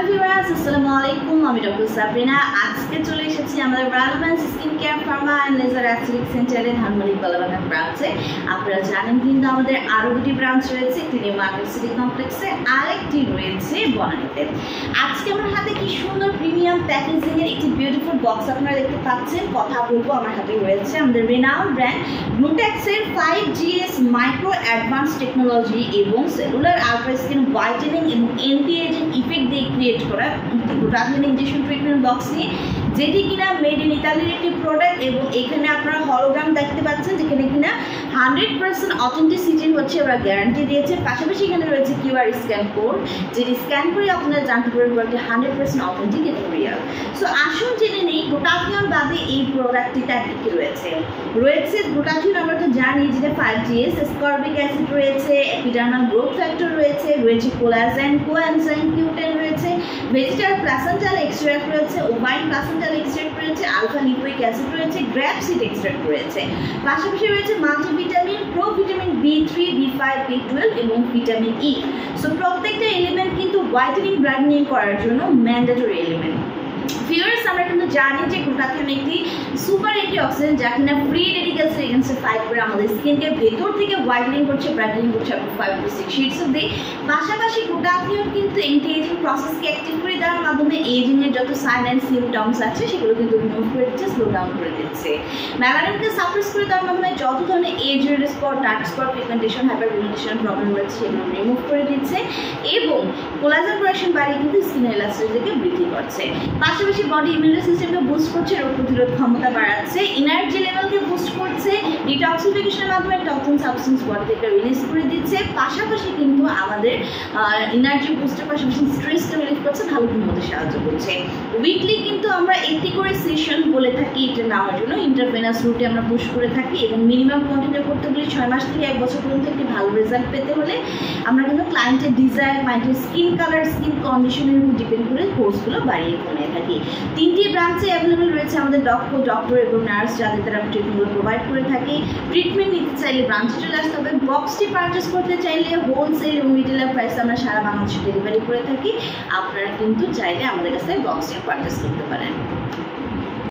Hello viewers, আসসালামু আলাইকুম। আমি ডক্টর সাবরিনা। আজকে চলে এসেছি আমাদের relevance skin care pharma and laser aesthetic সেন্টারে ধানমন্ডি কলাবাগান ব্রাঞ্চে। আপনারা জানেন কিন্তু আমাদের আরও দুটি ব্রাঞ্চ রয়েছে, একটি নিউ মার্কেট সিটি কমপ্লেক্সে, আরেকটি রয়েছে বনানীতে। আজকে আমার হাতে কি সুন্দর প্রিমিয়াম প্যাকেজিংয়ের একটি বিউটিফুল বক্স আপনারা দেখতে পাচ্ছেন। কথা বলবো, আমার হাতে রয়েছে আমাদের রেনাউন্ড ব্র্যান্ড গ্লুটেক্সের 5GS মাইক্রো অ্যাডভান্স টেকনোলজি এবং সেলুলার আলট্রা স্কিন হোয়াইটেনিং এবং এন্টি এজিং ইফেক্ট দিয়ে ক্রিয়েট করা একটি গ্লুটাথিয়ন ইনজেকশন ট্রিটমেন্ট বক্স নিয়ে, যেটি কিনা মেড ইন ইতালির একটি প্রোডাক্ট। এবং এখানে আপনারা হলোগ্রাম দেখতে পাচ্ছেন, যেখানে কিনা 100% অথেন্টিসিটির হচ্ছে ওরা গ্যারান্টি দিয়েছে। পাশাপাশি এখানে রয়েছে কিউআর স্ক্যান কোড, যেটি স্ক্যান করে আপনারা জানতে পারবেন প্রোডাক্টটি 100% অথেন্টিক এবং রিয়াল। সো আসুন জেনে নেই গ্লুটাথিয়ন বাদে এই প্রোডাক্টটিতে আর কি রয়েছে। গ্লুটাথিয়ন আমরা তো জানি যেটা 5GS, স্করবিক অ্যাসিড রয়েছে, এপিডার্মাল গ্রোথ ফ্যাক্টর রয়েছে কোলাজেন, কোএনজাইম Q10 রয়েছে, ভেজিটাল প্লাসেন্টাল এক্সট্রাক্ট রয়েছে, ওভাইন প্লাসেন্টাল এক্সট্রাক্ট রয়েছে, আলফা লিপোইক অ্যাসিড রয়েছে, গ্র্যাপ সিড এক্সট্রাক্ট রয়েছে। পাশাপাশি রয়েছে multivitamin, provitamin B3, B5, B12 এবং ভিটামিন E। সো প্রত্যেকটা এলিমেন্ট কিন্তু হোয়াইটেনিং ব্রাইটনিং করার জন্য ম্যান্ডেটরি এলিমেন্ট। ভিউয়ার্স, আমরা কিন্তু জানি যে গ্লুটাথিয়ন একটি সুপার অ্যান্টিঅক্সিডেন্ট, যা কিনা ফ্রি রেডিক্যালস এগেইনস্টে ফাইট করে আমাদের স্কিনকে ভেতর থেকে হোয়াইটেনিং করছে, ব্রাইটেনিং করছে 5 to 6 শেডস অবধি। পাশাপাশি গ্লুটাথিয়ন কিন্তু এন্টি এজিং প্রসেসকে অ্যাক্টিভ করে দেওয়ার মাধ্যমে এজিংয়ের যত সাইন অ্যান্ড সিমটমস আছে সেগুলো কিন্তু রিমুভ করে দিচ্ছে, স্লো ডাউন করে দিচ্ছে। মেলানিনকে সাপ্রেস করে দেওয়ার মাধ্যমে যত ধরনের age related spot, dark spot, pigmentation, hyperpigmentation problem রয়েছে সেগুলো রিমুভ করে দিচ্ছে এবং কোলাজেন প্রোডাকশন বাড়িয়ে কিন্তু স্কিনের ইলাস্টিসিটিকে বৃদ্ধি করছে। পাশাপাশি বডি ইমিউনিটি সিস্টেমকে বুস্ট করছে, রোগ প্রতিরোধ ক্ষমতা বাড়াচ্ছে, এনার্জি লেভেলকে বুস্ট করছে, ডিটক্সিফিকেশনের মাধ্যমে টক্সিন সাবস্টেন্স বডি থেকে রিলিজ করে দিচ্ছে। পাশাপাশি কিন্তু আমাদের এনার্জি বুস্টের পাশাপাশি স্ট্রেসকে রিলিজ করছে, ভালো ঘুমোতে সাহায্য করছে। উইকলি কিন্তু আমরা একটি করে সেশন বলে থাকি এটা নেওয়ার জন্য, ইন্টারভেনাস রুটে আমরা পুশ করে থাকি এবং মিনিমাম কন্টিনিউ করতে বলি 6 মাস থেকে 1 বছর পর্যন্ত একটি ভালো রেজাল্ট পেতে হলে আমরা কিন্তু ক্লায়েন্টের ডিজায়ার, ক্লায়েন্টের স্কিন কালার, স্কিন কন্ডিশনের উপর ডিপেন্ড করে কোর্সগুলো বাড়িয়ে কমিয়ে থাকি। 3টি ব্রাঞ্চে অ্যাভেলেবল রয়েছে আমাদের ডক্টর এবং নার্স, যাদের দ্বারা আমরা ট্রিটমেন্টগুলো প্রোভাইড করে থাকি। ট্রিটমেন্ট নিতে চাইলে ব্রাঞ্চে চলে আসতে হবে। বক্সটি পারচেস করতে চাইলে হোলসেল এবং রিটেলার প্রাইসে আমরা সারা বাংলাদেশে ডেলিভারি করে থাকি। আপনারা কিন্তু চাইলে আমাদের কাছে বক্সটি পারচেস করতে পারেন।